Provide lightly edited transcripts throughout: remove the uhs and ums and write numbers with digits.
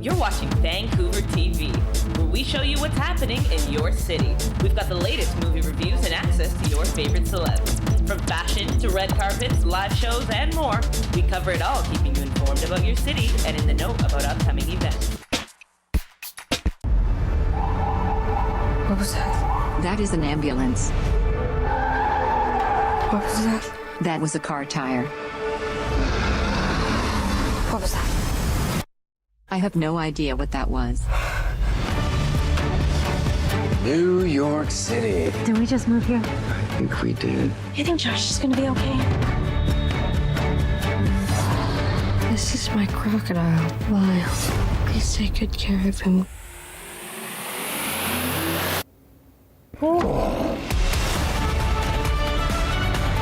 You're watching Vancouver TV, where we show you what's happening in your city. We've got the latest movie reviews and access to your favorite celebs. From fashion to red carpets, live shows, and more, we cover it all, keeping you informed about your city and in the know about upcoming events. What was that? That is an ambulance. What was that? That was a car tire. What was that? I have no idea what that was. New York City. Did we just move here? I think we did. You think Josh is gonna be okay? This is my crocodile. Lyle, please take good care of him.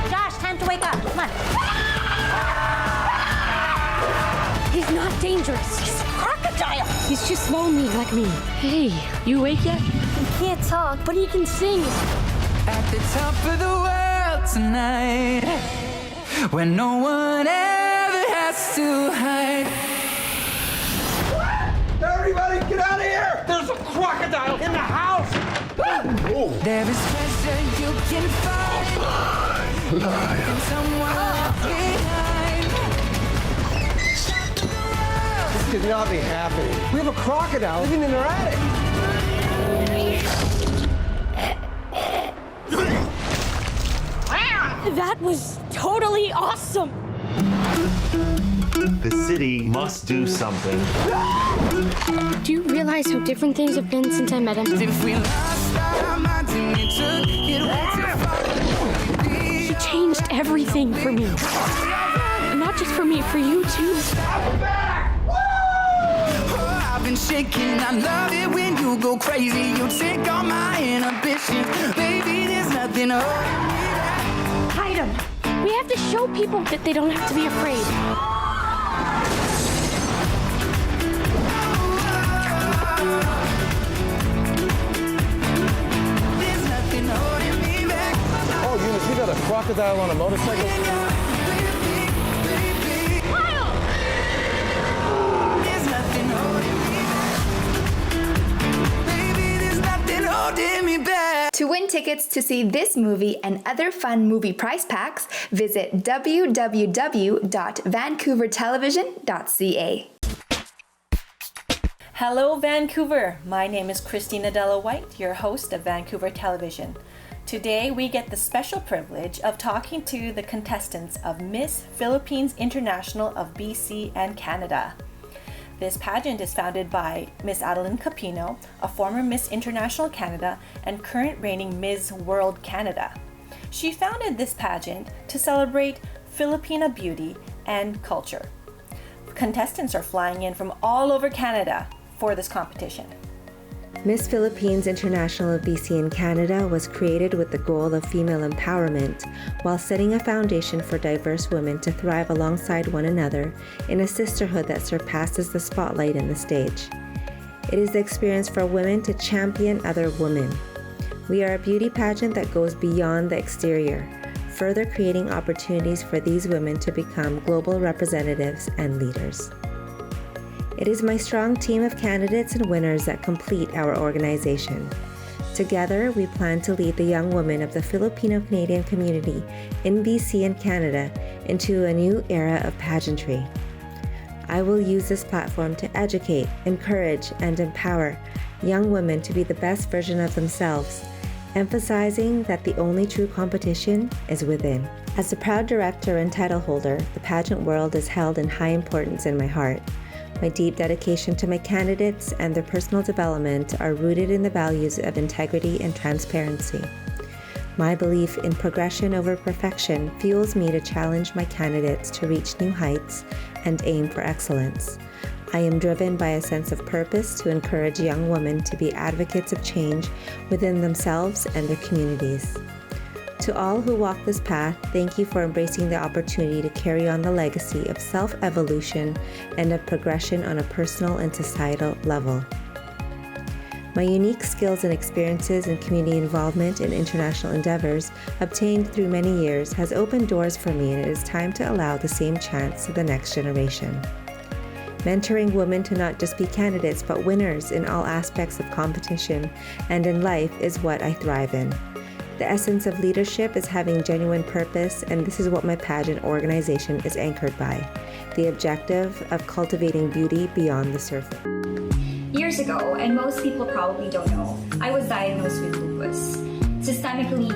Josh, time to wake up. Come on. He's not dangerous. He's a crocodile. He's just lonely like me. Hey, you awake yet? He can't talk, but he can sing. At the top of the world tonight, where no one ever has to hide. Everybody, get out of here! There's a crocodile in the house! There is treasure you can find. And someone left behind. This could not be happening. We have a crocodile living in our attic. That was totally awesome. The city must do something. Do you realize how different things have been since I met him? If we lost our minds and we took it way too far. He changed everything for me. Not just for me, for you too. Oh, I've been shaking. I love it when you go crazy. You take all my inhibitions. Baby, there's nothing holding me back. Hide him. We have to show people that they don't have to be afraid. There's nothing holding me back. Oh, Eunice, we got a crocodile on a motorcycle. There's nothing holding me back. Baby, there's nothing holding me back. To win tickets to see this movie and other fun movie prize packs, visit www.vancouvertelevision.ca. Hello, Vancouver. My name is Adela White, your host of Vancouver Television. Today, we get the special privilege of talking to the contestants of Miss Philippines International of BC and Canada. This pageant is founded by Miss Adelynn Cupino, a former Miss International Canada and current reigning Miss World Canada. She founded this pageant to celebrate Filipina beauty and culture. Contestants are flying in from all over Canada for this competition. Miss Philippines International of BC and Canada was created with the goal of female empowerment while setting a foundation for diverse women to thrive alongside one another in a sisterhood that surpasses the spotlight and the stage. It is the experience for women to champion other women. We are a beauty pageant that goes beyond the exterior, further creating opportunities for these women to become global representatives and leaders. It is my strong team of candidates and winners that complete our organization. Together, we plan to lead the young women of the Filipino-Canadian community in BC and Canada into a new era of pageantry. I will use this platform to educate, encourage, and empower young women to be the best version of themselves, emphasizing that the only true competition is within. As a proud director and title holder, the pageant world is held in high importance in my heart. My deep dedication to my candidates and their personal development are rooted in the values of integrity and transparency. My belief in progression over perfection fuels me to challenge my candidates to reach new heights and aim for excellence. I am driven by a sense of purpose to encourage young women to be advocates of change within themselves and their communities. To all who walk this path, thank you for embracing the opportunity to carry on the legacy of self-evolution and of progression on a personal and societal level. My unique skills and experiences in community involvement and international endeavors obtained through many years has opened doors for me, and it is time to allow the same chance to the next generation. mentoring women to not just be candidates but winners in all aspects of competition and in life is what I thrive in. The essence of leadership is having genuine purpose, and this is what my pageant organization is anchored by: the objective of cultivating beauty beyond the surface. Years ago, and most people probably don't know, I was diagnosed with lupus. Specifically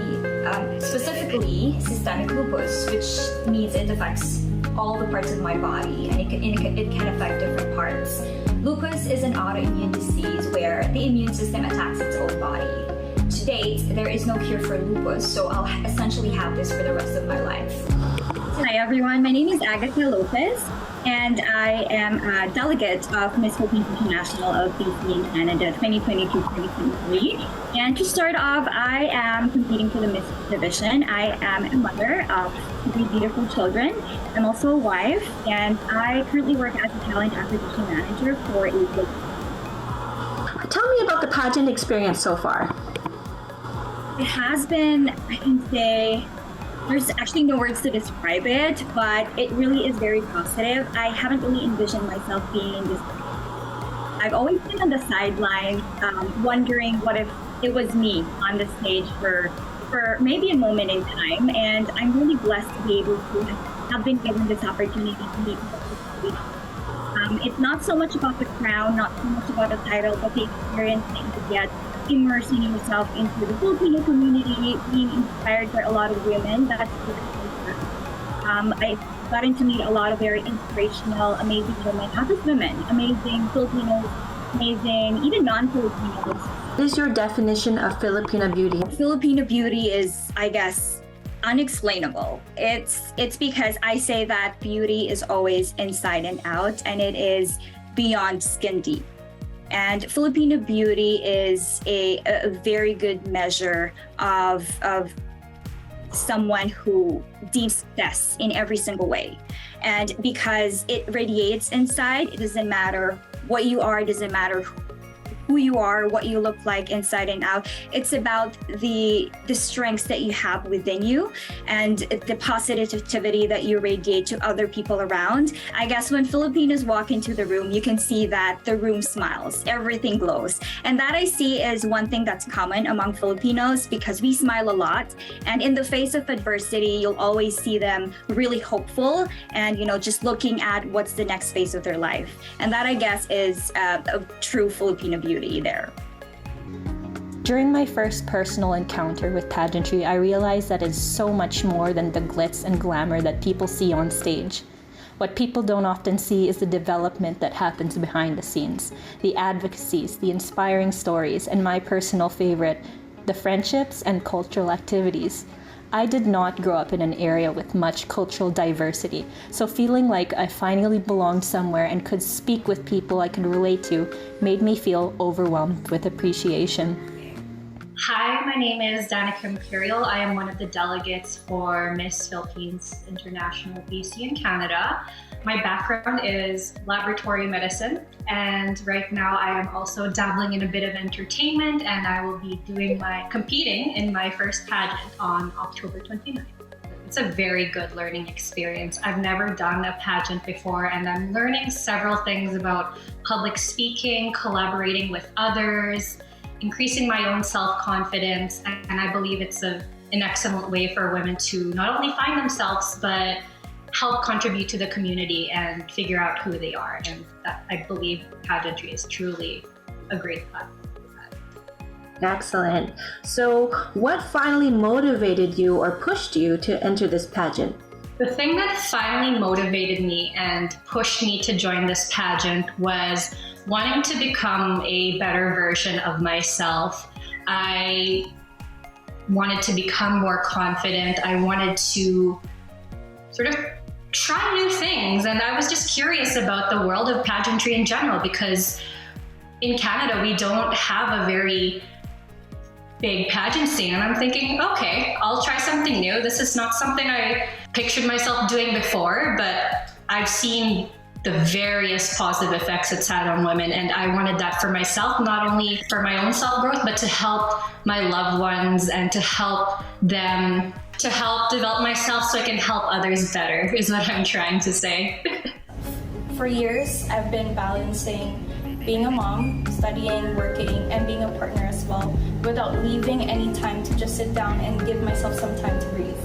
systemic lupus, which means it affects all the parts of my body, and it can affect different parts. Lupus is an autoimmune disease where the immune system attacks its own body. To date, there is no cure for lupus, so I'll essentially have this for the rest of my life. Hi everyone, my name is Adela White, and I am a delegate of Miss Philippines International of BC in Canada 2022-2023. And to start off, I am competing for the Miss division. I am a mother of 3 beautiful children. I'm also a wife, and I currently work as a talent acquisition manager for Advocacy. Tell me about the pageant experience so far. It has been, I can say, there's actually no words to describe it, but it really is very positive. I haven't really envisioned myself being in this. I've always been on the sidelines, wondering what if it was me on the stage for maybe a moment in time. And I'm really blessed to be able to have been given this opportunity to meet people. It's not so much about the crown, not so much about the title, but the experience that you get immersing yourself into the Filipino community, being inspired by a lot of women. That's I've gotten to meet a lot of very inspirational, amazing women, not just women, amazing Filipinos, amazing, even non-Filipinos. What is your definition of Filipino beauty? Filipino beauty is, I guess, unexplainable. It's because I say that beauty is always inside and out, and it is beyond skin deep. And Filipino beauty is a very good measure of someone who deems success in every single way. And because it radiates inside, it doesn't matter what you are, it doesn't matter who you are, what you look like inside and out. It's about the strengths that you have within you and the positivity that you radiate to other people around. I guess when Filipinos walk into the room, you can see that the room smiles, everything glows. And that I see is one thing that's common among Filipinos, because we smile a lot. And in the face of adversity, you'll always see them really hopeful and, just looking at what's the next phase of their life. And that, I guess, is a true Filipino beauty there. During my first personal encounter with pageantry, I realized that it's so much more than the glitz and glamour that people see on stage. What people don't often see is the development that happens behind the scenes, the advocacies, the inspiring stories, and my personal favorite, the friendships and cultural activities. I did not grow up in an area with much cultural diversity, so feeling like I finally belonged somewhere and could speak with people I could relate to made me feel overwhelmed with appreciation. Hi, my name is Danica Imperial. I am one of the delegates for Miss Philippines International BC in Canada. My background is laboratory medicine, and right now I am also dabbling in a bit of entertainment, and I will be competing in my first pageant on October 29th. It's a very good learning experience. I've never done a pageant before, and I'm learning several things about public speaking, collaborating with others, increasing my own self-confidence, and I believe it's an excellent way for women to not only find themselves, but help contribute to the community and figure out who they are. And that, I believe pageantry is truly a great platform for that. Excellent. So what finally motivated you or pushed you to enter this pageant? The thing that finally motivated me and pushed me to join this pageant was wanting to become a better version of myself. I wanted to become more confident. I wanted to sort of try new things. And I was just curious about the world of pageantry in general, because in Canada, we don't have a very big pageant scene. And I'm thinking, okay, I'll try something new. This is not something I pictured myself doing before, but I've seen the various positive effects it's had on women. And I wanted that for myself, not only for my own self-growth, but to help my loved ones and to help them, to help develop myself so I can help others better, is what I'm trying to say. For years, I've been balancing being a mom, studying, working, and being a partner as well, without leaving any time to just sit down and give myself some time to breathe.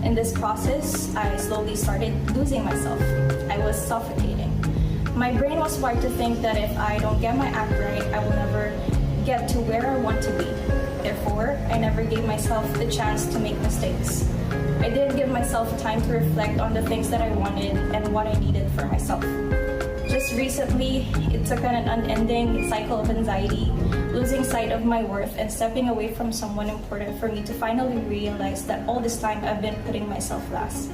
In this process, I slowly started losing myself. I was suffocating. My brain was wired to think that if I don't get my act right, I will never get to where I want to be. Therefore, I never gave myself the chance to make mistakes. I didn't give myself time to reflect on the things that I wanted and what I needed for myself. Just recently, it took an unending cycle of anxiety, losing sight of my worth, and stepping away from someone important for me to finally realize that all this time I've been putting myself last.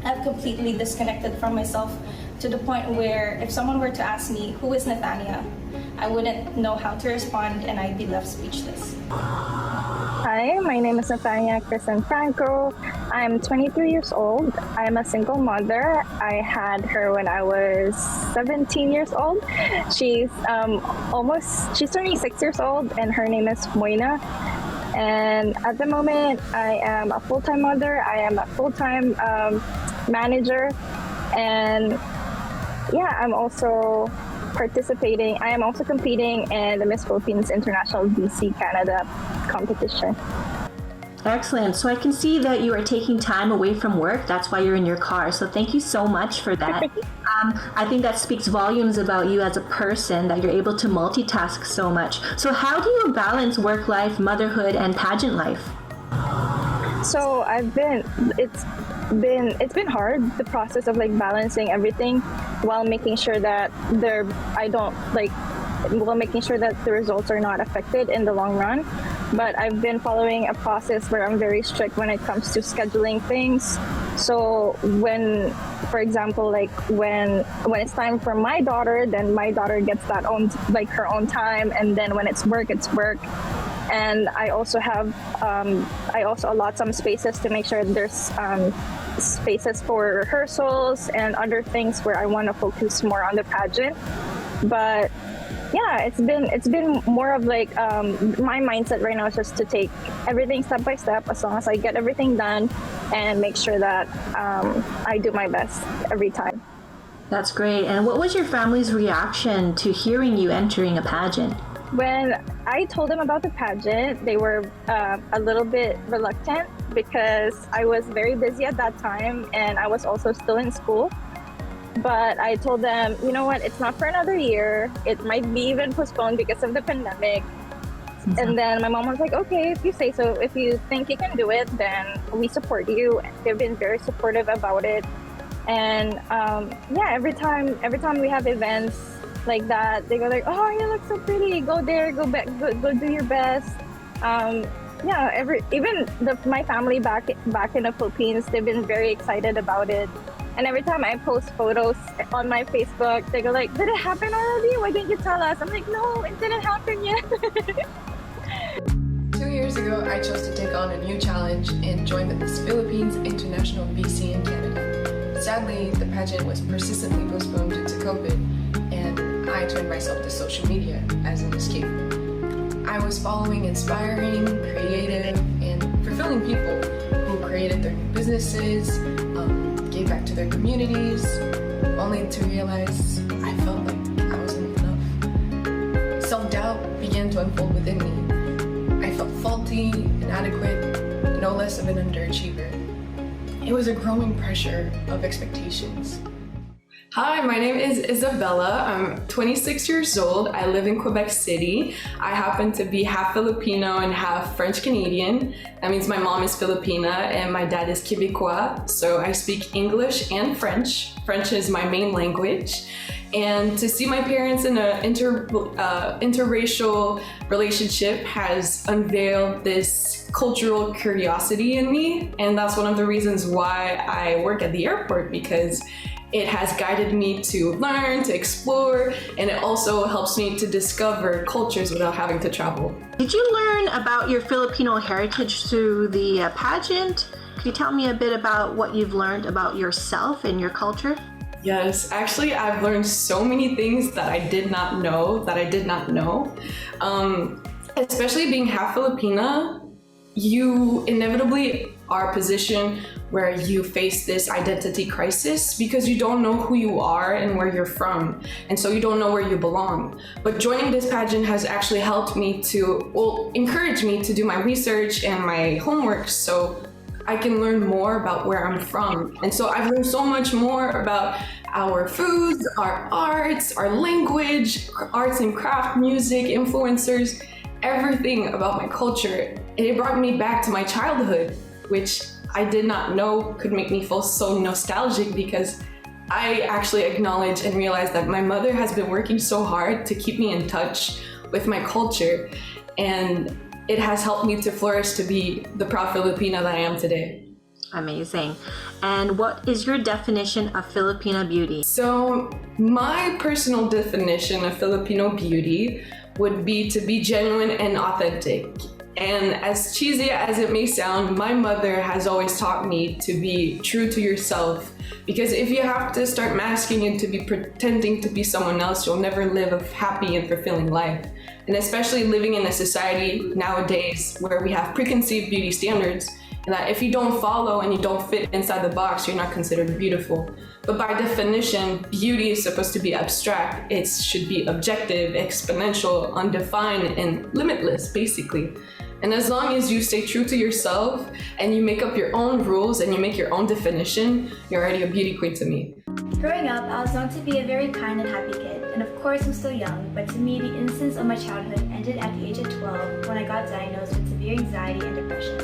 I've completely disconnected from myself to the point where if someone were to ask me, who is Nathania, I wouldn't know how to respond and I'd be left speechless. Hi, my name is Nathania Kristen Franco. I'm 23 years old. I'm a single mother. I had her when I was 17 years old. She's turning 6 years old, and her name is Moina. And at the moment, I am a full-time mother. I am a full-time manager. And yeah, I'm also competing in the Miss Philippines International BC Canada competition. Excellent. So I can see that you are taking time away from work. That's why you're in your car. So thank you so much for that. I think that speaks volumes about you as a person, that you're able to multitask so much. So how do you balance work life, motherhood, and pageant life? So it's been hard, the process of like balancing everything while making sure that making sure that the results are not affected in the long run. But I've been following a process where I'm very strict when it comes to scheduling things. So for example, when it's time for my daughter, then my daughter gets her own time, and then when it's work, it's work. And I also allot some spaces to make sure there's spaces for rehearsals and other things where I want to focus more on the pageant. But yeah, it's been more of like my mindset right now is just to take everything step by step, as long as I get everything done and make sure that I do my best every time. That's great. And what was your family's reaction to hearing you entering a pageant? When I told them about the pageant, they were a little bit reluctant because I was very busy at that time and I was also still in school. But I told them, you know what, it's not for another year. It might be even postponed because of the pandemic. Mm-hmm. And then my mom was like, okay, if you say so, if you think you can do it, then we support you. They've been very supportive about it. And every time we have events like that, they go like, oh, you look so pretty. Go there, go back, go do your best. My family back in the Philippines, they've been very excited about it. And every time I post photos on my Facebook, they go like, did it happen already? Why didn't you tell us? I'm like, no, it didn't happen yet. 2 years ago, I chose to take on a new challenge and join the Miss Philippines International BC in Canada. Sadly, the pageant was persistently postponed due to COVID, and I turned myself to social media as an escape. I was following inspiring, creative, and fulfilling people who created their new businesses, gave back to their communities, only to realize I felt like I wasn't enough. Self-doubt began to unfold within me. I felt faulty, inadequate, no less of an underachiever. It was a growing pressure of expectations. Hi, my name is Isabella. I'm 26 years old. I live in Quebec City. I happen to be half Filipino and half French Canadian. That means my mom is Filipina and my dad is Quebecois. So I speak English and French. French is my main language. And to see my parents in an interracial relationship has unveiled this cultural curiosity in me. And that's one of the reasons why I work at the airport, because it has guided me to learn, to explore, and it also helps me to discover cultures without having to travel. Did you learn about your Filipino heritage through the pageant? Could you tell me a bit about what you've learned about yourself and your culture? Yes, actually, I've learned so many things that I did not know. Especially being half Filipina, you inevitably are a position where you face this identity crisis because you don't know who you are and where you're from, and so you don't know where you belong. But joining this pageant has actually helped me to, encourage me to do my research and my homework so I can learn more about where I'm from. And so I've learned so much more about our foods, our arts, our language, arts and craft, music, influencers, everything about my culture. And it brought me back to my childhood, which I did not know could make me feel so nostalgic, because I actually acknowledge and realize that my mother has been working so hard to keep me in touch with my culture, and it has helped me to flourish to be the proud Filipina that I am today. Amazing. And what is your definition of Filipino beauty? So my personal definition of Filipino beauty would be to be genuine and authentic. And as cheesy as it may sound, my mother has always taught me to be true to yourself, because if you have to start masking and to be pretending to be someone else, you'll never live a happy and fulfilling life. And especially living in a society nowadays where we have preconceived beauty standards, and that if you don't follow and you don't fit inside the box, you're not considered beautiful. But by definition, beauty is supposed to be abstract. It should be objective, exponential, undefined, and limitless, basically. And as long as you stay true to yourself and you make up your own rules and you make your own definition, you're already a beauty queen to me. Growing up, I was known to be a very kind and happy kid, and of course I'm still young, but to me the innocence of my childhood ended at the age of 12 when I got diagnosed with severe anxiety and depression.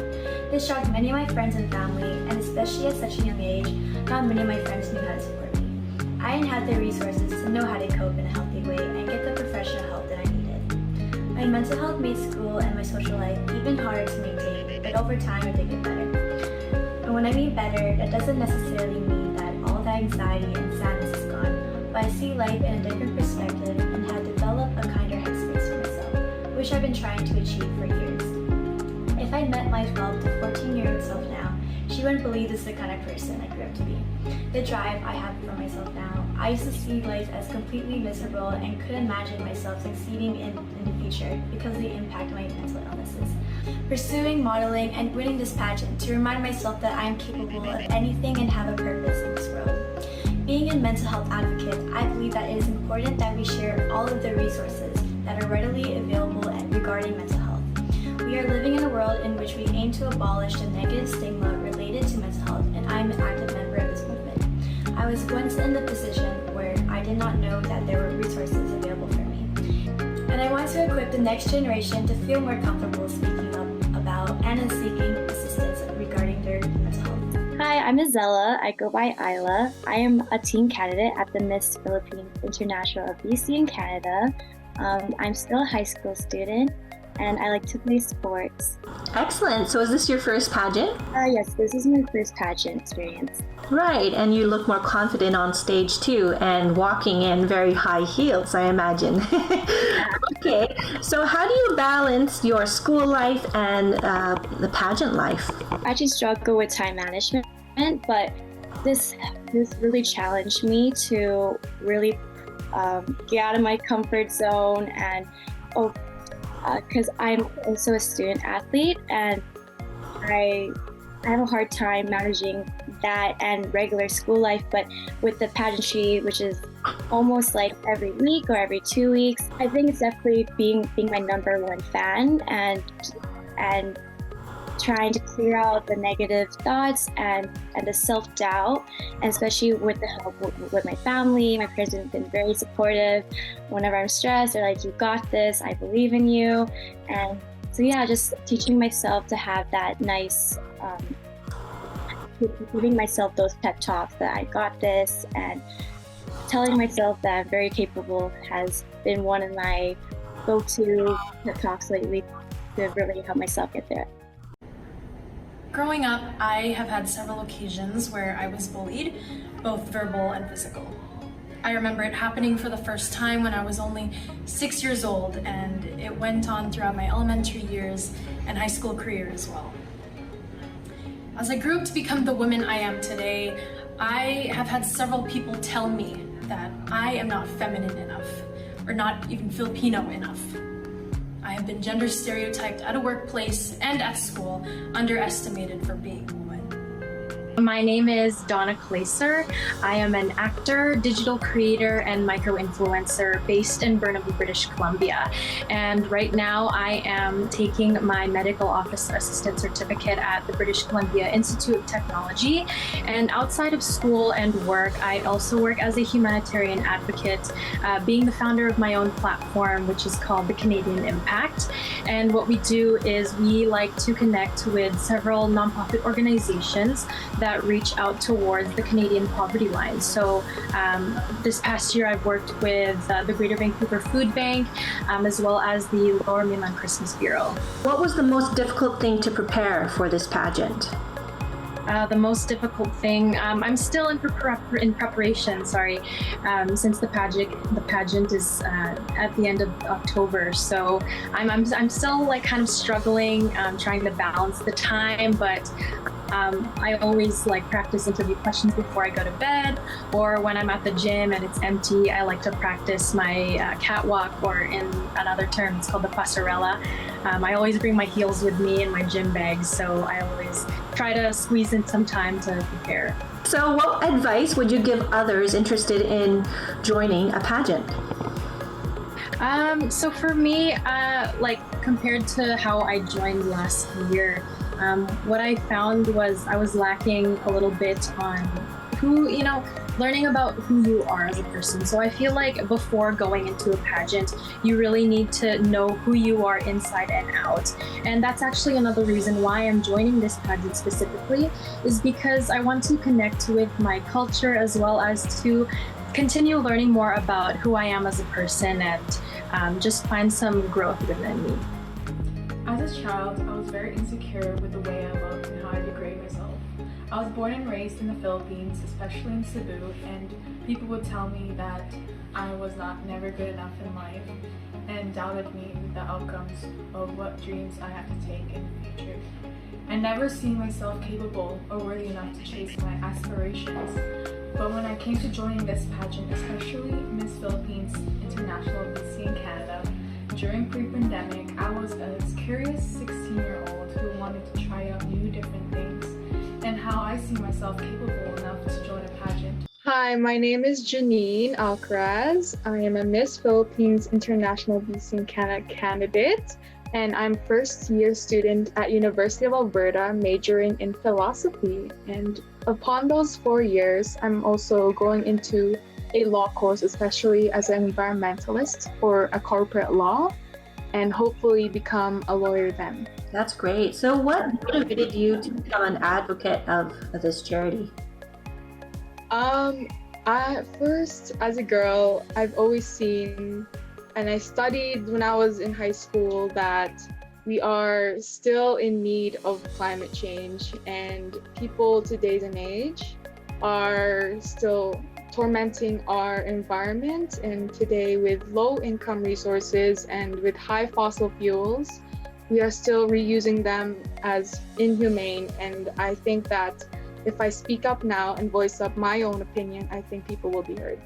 This shocked many of my friends and family, and especially at such a young age, not many of my friends knew how to support me. I didn't have the resources to know how to cope in a healthy way and get the professional help that I needed. My mental health made school and my social life even harder to maintain, but over time it did get better. And when I mean better, that doesn't necessarily mean that all the anxiety and sadness is gone, but I see life in a different perspective and have developed a kinder headspace for myself, which I've been trying to achieve for years. If I met my 12 to 14-year-old self now, she wouldn't believe this is the kind of person I grew up to be. The drive I have for myself now, I used to see life as completely miserable and couldn't imagine myself succeeding in the future because of the impact of my mental illnesses. Pursuing modeling and winning this pageant to remind myself that I am capable of anything and have a purpose in this world. Being a mental health advocate, I believe that it is important that we share all of the resources that are readily available regarding mental health. We are living in a world in which we aim to abolish the negative stigma related to mental health, and I am an active member of this movement. I was once in the position where I did not know that there were resources available for me. And I want to equip the next generation to feel more comfortable speaking up about and in seeking assistance regarding their mental health. Hi, I'm Adela. I go by Isla. I am a teen candidate at the Miss Philippines International of BC in Canada. I'm still a high school student, and I like to play sports. Excellent. So is this your first pageant? Yes, this is my first pageant experience. Right, and you look more confident on stage too, and walking in very high heels, I imagine. Okay, so how do you balance your school life and the pageant life? I just struggle with time management, but this really challenged me to really get out of my comfort zone, and because I'm also a student athlete, and I have a hard time managing that and regular school life, but with the pageantry, which is almost like every week or every 2 weeks, I think it's definitely being my number one fan and trying to clear out the negative thoughts and the self-doubt, and especially with the help with my family. My parents have been very supportive. Whenever I'm stressed, they're like, "You got this, I believe in you." And so yeah, just teaching myself to have that nice, giving myself those pep talks that I got this, and telling myself that I'm very capable has been one of my go-to pep talks lately to really help myself get there. Growing up, I have had several occasions where I was bullied, both verbal and physical. I remember it happening for the first time when I was only 6 years old, and it went on throughout my elementary years and high school career as well. As I grew up to become the woman I am today, I have had several people tell me that I am not feminine enough, or not even Filipino enough. I have been gender stereotyped at a workplace and at school, underestimated for being a woman. My name is Donna Claser. I am an actor, digital creator, and micro-influencer based in Burnaby, British Columbia. And right now I am taking my medical office assistant certificate at the British Columbia Institute of Technology. And outside of school and work, I also work as a humanitarian advocate, being the founder of my own platform, which is called the Canadian Impact. And what we do is we like to connect with several nonprofit organizations that reach out towards the Canadian poverty line. So this past year I've worked with the Greater Vancouver Food Bank, as well as the Lower Mainland Christmas Bureau. What was the most difficult thing to prepare for this pageant? The most difficult thing, I'm still in preparation, since the pageant is at the end of October. So I'm still like kind of struggling, trying to balance the time, but I always like practice interview questions before I go to bed, or when I'm at the gym and it's empty, I like to practice my catwalk, or in another term, it's called the passerella. I always bring my heels with me in my gym bag, so I always try to squeeze in some time to prepare. So what advice would you give others interested in joining a pageant? So for me, like compared to how I joined last year, what I found was I was lacking a little bit on learning about who you are as a person. So I feel like before going into a pageant, you really need to know who you are inside and out. And that's actually another reason why I'm joining this pageant specifically, is because I want to connect with my culture as well as to continue learning more about who I am as a person and just find some growth within me. As a child, I was very insecure with the way I looked and how I degrade myself. I was born and raised in the Philippines, especially in Cebu, and people would tell me that I was never good enough in life and doubted me with the outcomes of what dreams I had to take in the future. I never seen myself capable or worthy enough to chase my aspirations. But when I came to joining this pageant, especially Miss Philippines International BC in Canada, during pre-pandemic, I was a curious 16-year-old who wanted to try out new different things, and how I see myself capable enough to join a pageant. Hi, my name is Janine Alcaraz. I am a Miss Philippines International BC and Canada candidate, and I'm first-year student at University of Alberta, majoring in philosophy. And upon those 4 years, I'm also going into a law course, especially as an environmentalist for a corporate law, and hopefully become a lawyer then. That's great. So what motivated you to become an advocate of this charity? First, as a girl, I've always seen, and I studied when I was in high school, that we are still in need of climate change, and people today's and age are still tormenting our environment. And today, with low income resources and with high fossil fuels, we are still reusing them as inhumane. And I think that if I speak up now and voice up my own opinion, I think people will be heard.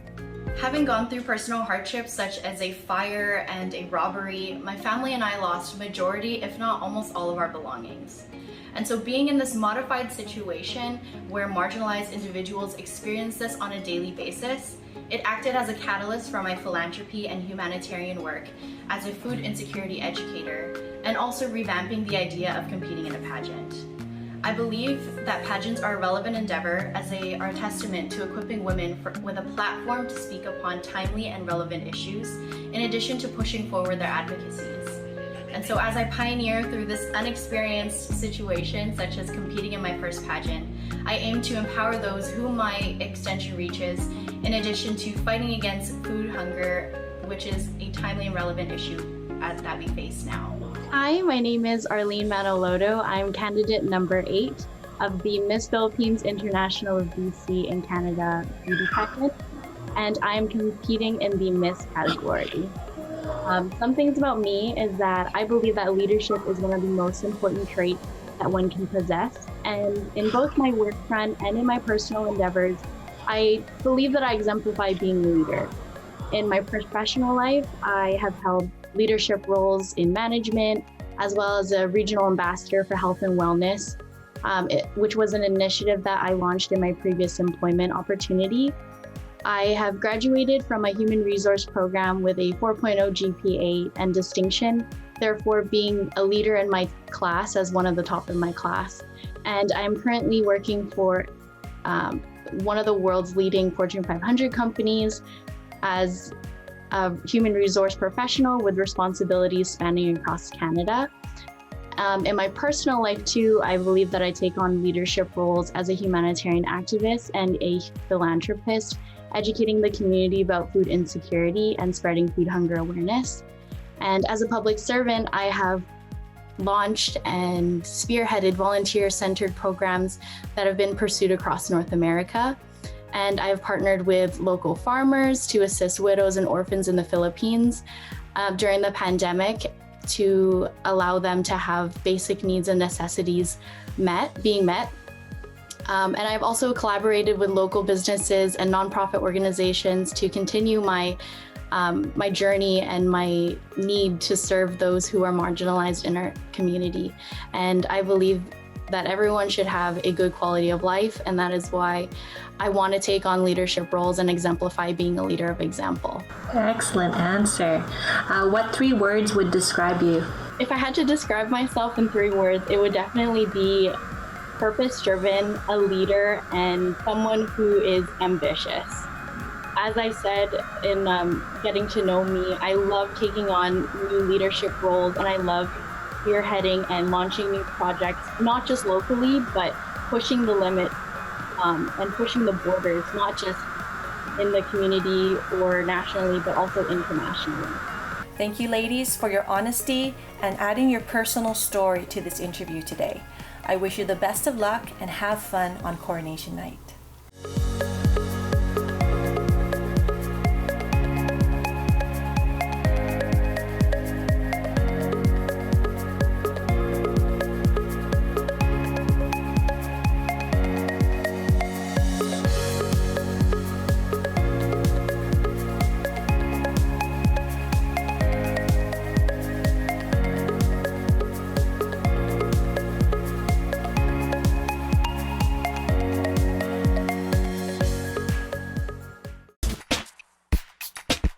Having gone through personal hardships such as a fire and a robbery, my family and I lost majority, if not almost all of our belongings. And so being in this modified situation where marginalized individuals experience this on a daily basis, it acted as a catalyst for my philanthropy and humanitarian work as a food insecurity educator, and also revamping the idea of competing in a pageant. I believe that pageants are a relevant endeavor as they are a testament to equipping women with a platform to speak upon timely and relevant issues, in addition to pushing forward their advocacies. And so as I pioneer through this unexperienced situation, such as competing in my first pageant, I aim to empower those whom my extension reaches, in addition to fighting against food hunger, which is a timely and relevant issue that we face now. Hi, my name is Arlene Manoloto. I'm candidate number 8 of the Miss Philippines International BC in Canada beauty pageant, and I'm competing in the Miss category. Some things about me is that I believe that leadership is one of the most important traits that one can possess, and in both my work front and in my personal endeavors, I believe that I exemplify being a leader. In my professional life, I have held leadership roles in management, as well as a regional ambassador for health and wellness, which was an initiative that I launched in my previous employment opportunity. I have graduated from a human resource program with a 4.0 GPA and distinction, therefore being a leader in my class as one of the top in my class. And I'm currently working for one of the world's leading Fortune 500 companies as a human resource professional with responsibilities spanning across Canada. In my personal life too, I believe that I take on leadership roles as a humanitarian activist and a philanthropist, educating the community about food insecurity and spreading food hunger awareness. And as a public servant, I have launched and spearheaded volunteer-centered programs that have been pursued across North America. And I have partnered with local farmers to assist widows and orphans in the Philippines during the pandemic to allow them to have basic needs and necessities being met. And I've also collaborated with local businesses and nonprofit organizations to continue my journey and my need to serve those who are marginalized in our community. And I believe that everyone should have a good quality of life, and that is why I want to take on leadership roles and exemplify being a leader of example. Excellent answer. What 3 words would describe you? If I had to describe myself in 3 words, it would definitely be purpose-driven, a leader, and someone who is ambitious. As I said in getting to know me, I love taking on new leadership roles, and I love spearheading and launching new projects, not just locally, but pushing the limits and pushing the borders, not just in the community or nationally, but also internationally. Thank you, ladies, for your honesty and adding your personal story to this interview today. I wish you the best of luck and have fun on Coronation Night.